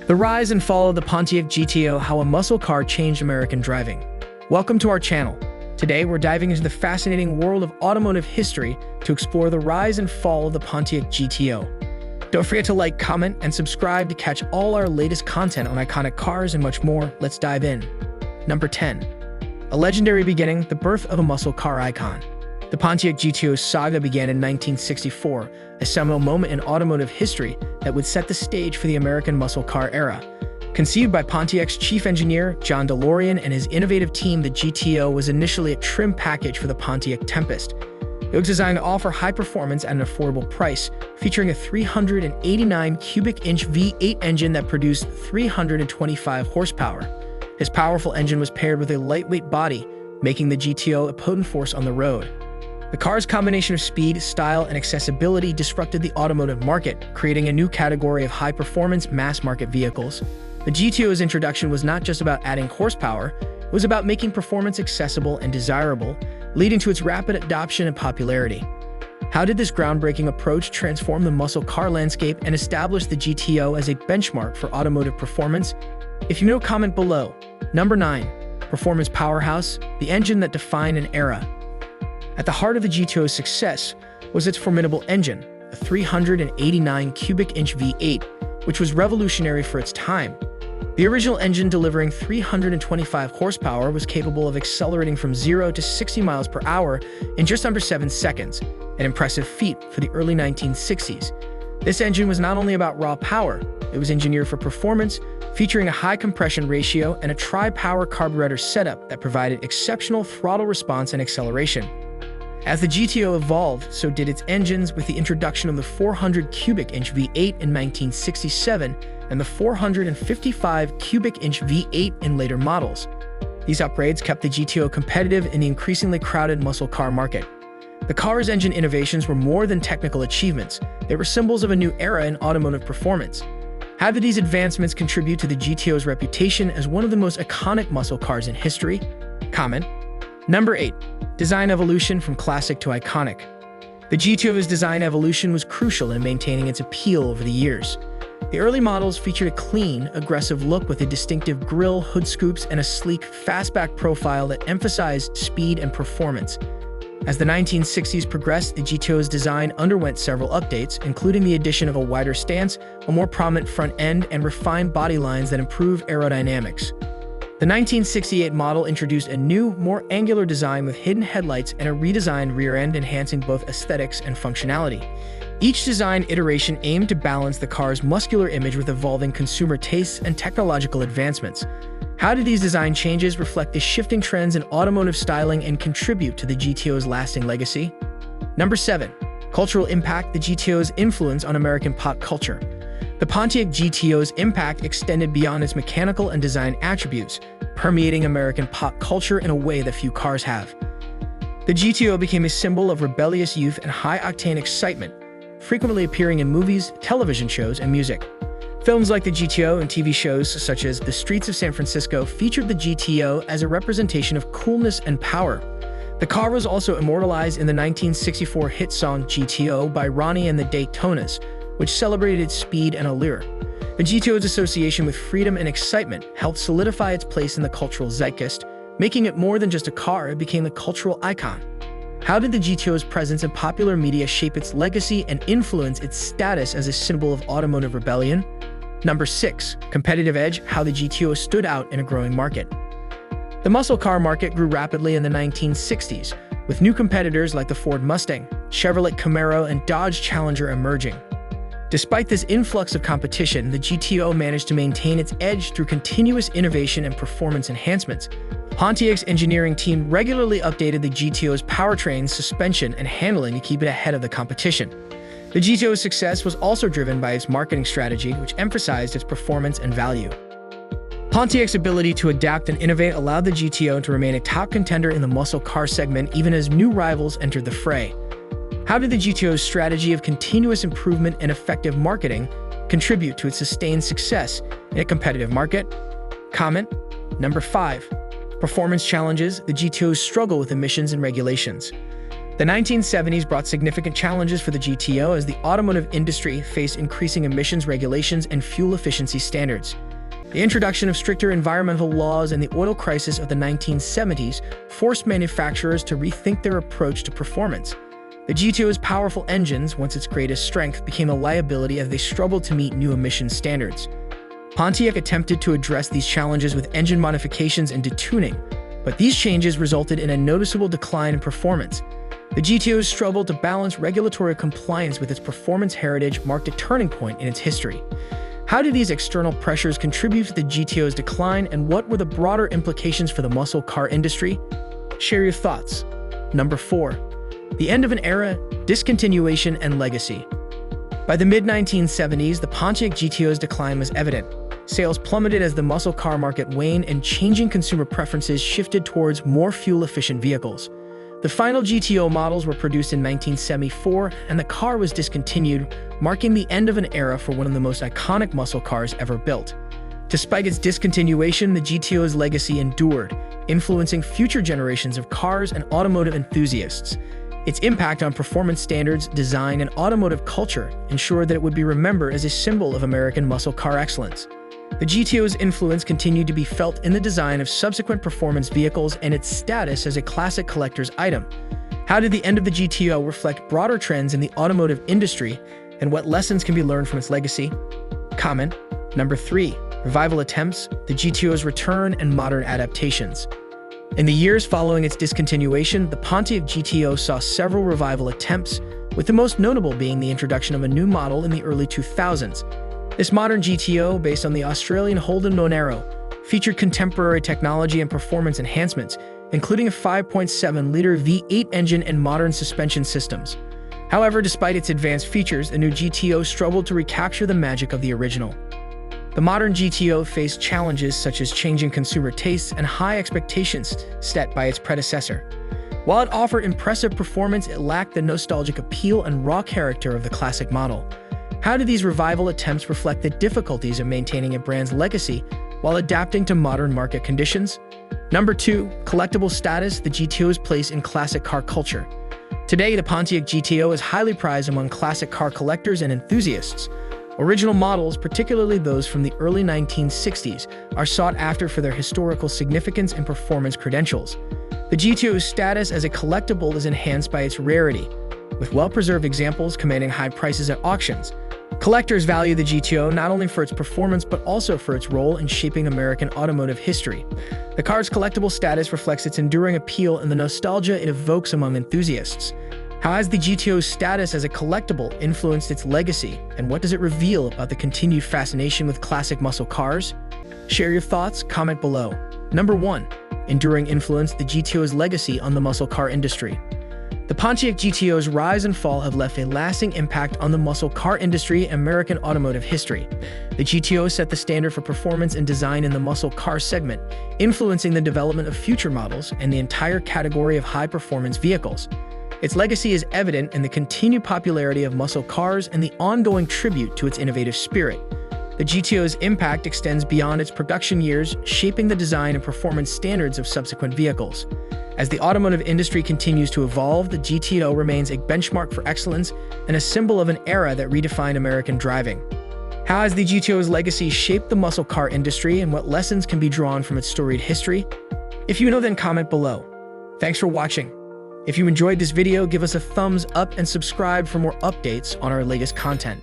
The rise and fall of the Pontiac GTO, how a muscle car changed American driving. Welcome to our channel. Today, we're diving into the fascinating world of automotive history to explore the rise and fall of the Pontiac GTO. Don't forget to like, comment, and subscribe to catch all our latest content on iconic cars and much more. Let's dive in. Number 10. A legendary beginning, the birth of a muscle car icon. The Pontiac GTO saga began in 1964, a seminal moment in automotive history that would set the stage for the American muscle car era. Conceived by Pontiac's chief engineer, John DeLorean, and his innovative team, the GTO was initially a trim package for the Pontiac Tempest. It was designed to offer high performance at an affordable price, featuring a 389 cubic inch V8 engine that produced 325 horsepower. This powerful engine was paired with a lightweight body, making the GTO a potent force on the road. The car's combination of speed, style, and accessibility disrupted the automotive market, creating a new category of high-performance, mass-market vehicles. The GTO's introduction was not just about adding horsepower, it was about making performance accessible and desirable, leading to its rapid adoption and popularity. How did this groundbreaking approach transform the muscle car landscape and establish the GTO as a benchmark for automotive performance? If you know, comment below. Number 9. Performance powerhouse, the engine that defined an era. At the heart of the GTO's success was its formidable engine, a 389 cubic inch V8, which was revolutionary for its time. The original engine, delivering 325 horsepower, was capable of accelerating from 0 to 60 miles per hour in just under 7 seconds, an impressive feat for the early 1960s. This engine was not only about raw power, it was engineered for performance, featuring a high compression ratio and a tri-power carburetor setup that provided exceptional throttle response and acceleration. As the GTO evolved, so did its engines, with the introduction of the 400 cubic inch V8 in 1967 and the 455 cubic inch V8 in later models. These upgrades kept the GTO competitive in the increasingly crowded muscle car market. The car's engine innovations were more than technical achievements. They were symbols of a new era in automotive performance. How did these advancements contribute to the GTO's reputation as one of the most iconic muscle cars in history? Comment. Number 8. Design evolution from classic to iconic. The GTO's design evolution was crucial in maintaining its appeal over the years. The early models featured a clean, aggressive look with a distinctive grille, hood scoops, and a sleek, fastback profile that emphasized speed and performance. As the 1960s progressed, the GTO's design underwent several updates, including the addition of a wider stance, a more prominent front end, and refined body lines that improved aerodynamics. The 1968 model introduced a new, more angular design with hidden headlights and a redesigned rear end, enhancing both aesthetics and functionality. Each design iteration aimed to balance the car's muscular image with evolving consumer tastes and technological advancements. How did these design changes reflect the shifting trends in automotive styling and contribute to the GTO's lasting legacy? Number 7. Cultural impact, the GTO's influence on American pop culture. The Pontiac GTO's impact extended beyond its mechanical and design attributes, permeating American pop culture in a way that few cars have. The GTO became a symbol of rebellious youth and high-octane excitement, frequently appearing in movies, television shows, and music. Films like the GTO and TV shows such as The Streets of San Francisco featured the GTO as a representation of coolness and power. The car was also immortalized in the 1964 hit song GTO by Ronnie and the Daytonas, which celebrated its speed and allure. The GTO's association with freedom and excitement helped solidify its place in the cultural zeitgeist, making it more than just a car. It became a cultural icon. How did the GTO's presence in popular media shape its legacy and influence its status as a symbol of automotive rebellion? Number 6. Competitive edge, how the GTO stood out in a growing market. The muscle car market grew rapidly in the 1960s, with new competitors like the Ford Mustang, Chevrolet Camaro, and Dodge Challenger emerging. Despite this influx of competition, the GTO managed to maintain its edge through continuous innovation and performance enhancements. Pontiac's engineering team regularly updated the GTO's powertrain, suspension, and handling to keep it ahead of the competition. The GTO's success was also driven by its marketing strategy, which emphasized its performance and value. Pontiac's ability to adapt and innovate allowed the GTO to remain a top contender in the muscle car segment even as new rivals entered the fray. How did the GTO's strategy of continuous improvement and effective marketing contribute to its sustained success in a competitive market? Comment. Number 5. Performance challenges, the GTO's struggle with emissions and regulations. The 1970s brought significant challenges for the GTO as the automotive industry faced increasing emissions regulations and fuel efficiency standards. The introduction of stricter environmental laws and the oil crisis of the 1970s forced manufacturers to rethink their approach to performance. The GTO's powerful engines, once its greatest strength, became a liability as they struggled to meet new emission standards. Pontiac attempted to address these challenges with engine modifications and detuning, but these changes resulted in a noticeable decline in performance. The GTO's struggle to balance regulatory compliance with its performance heritage marked a turning point in its history. How did these external pressures contribute to the GTO's decline, and what were the broader implications for the muscle car industry? Share your thoughts. Number 4. The end of an era, discontinuation, and legacy. By the mid-1970s, the Pontiac GTO's decline was evident. Sales plummeted as the muscle car market waned and changing consumer preferences shifted towards more fuel-efficient vehicles. The final GTO models were produced in 1974, and the car was discontinued, marking the end of an era for one of the most iconic muscle cars ever built. Despite its discontinuation, the GTO's legacy endured, influencing future generations of cars and automotive enthusiasts. Its impact on performance standards, design, and automotive culture ensured that it would be remembered as a symbol of American muscle car excellence. The GTO's influence continued to be felt in the design of subsequent performance vehicles and its status as a classic collector's item. How did the end of the GTO reflect broader trends in the automotive industry, and what lessons can be learned from its legacy? Comment. Number 3. Revival attempts, the GTO's return and modern adaptations. In the years following its discontinuation, the Pontiac GTO saw several revival attempts, with the most notable being the introduction of a new model in the early 2000s. This modern GTO, based on the Australian Holden Monaro, featured contemporary technology and performance enhancements, including a 5.7-liter V8 engine and modern suspension systems. However, despite its advanced features, the new GTO struggled to recapture the magic of the original. The modern GTO faced challenges such as changing consumer tastes and high expectations set by its predecessor. While it offered impressive performance, it lacked the nostalgic appeal and raw character of the classic model. How do these revival attempts reflect the difficulties of maintaining a brand's legacy while adapting to modern market conditions? Number 2. Collectible status, the GTO's place in classic car culture. Today, the Pontiac GTO is highly prized among classic car collectors and enthusiasts. Original models, particularly those from the early 1960s, are sought after for their historical significance and performance credentials. The GTO's status as a collectible is enhanced by its rarity, with well-preserved examples commanding high prices at auctions. Collectors value the GTO not only for its performance but also for its role in shaping American automotive history. The car's collectible status reflects its enduring appeal and the nostalgia it evokes among enthusiasts. How has the GTO's status as a collectible influenced its legacy, and what does it reveal about the continued fascination with classic muscle cars? Share your thoughts, comment below. Number 1. Enduring influence, the GTO's legacy on the muscle car industry. The Pontiac GTO's rise and fall have left a lasting impact on the muscle car industry and American automotive history. The GTO set the standard for performance and design in the muscle car segment, influencing the development of future models and the entire category of high-performance vehicles. Its legacy is evident in the continued popularity of muscle cars and the ongoing tribute to its innovative spirit. The GTO's impact extends beyond its production years, shaping the design and performance standards of subsequent vehicles. As the automotive industry continues to evolve, the GTO remains a benchmark for excellence and a symbol of an era that redefined American driving. How has the GTO's legacy shaped the muscle car industry, and what lessons can be drawn from its storied history? If you know, then comment below. Thanks for watching. If you enjoyed this video, give us a thumbs up and subscribe for more updates on our latest content.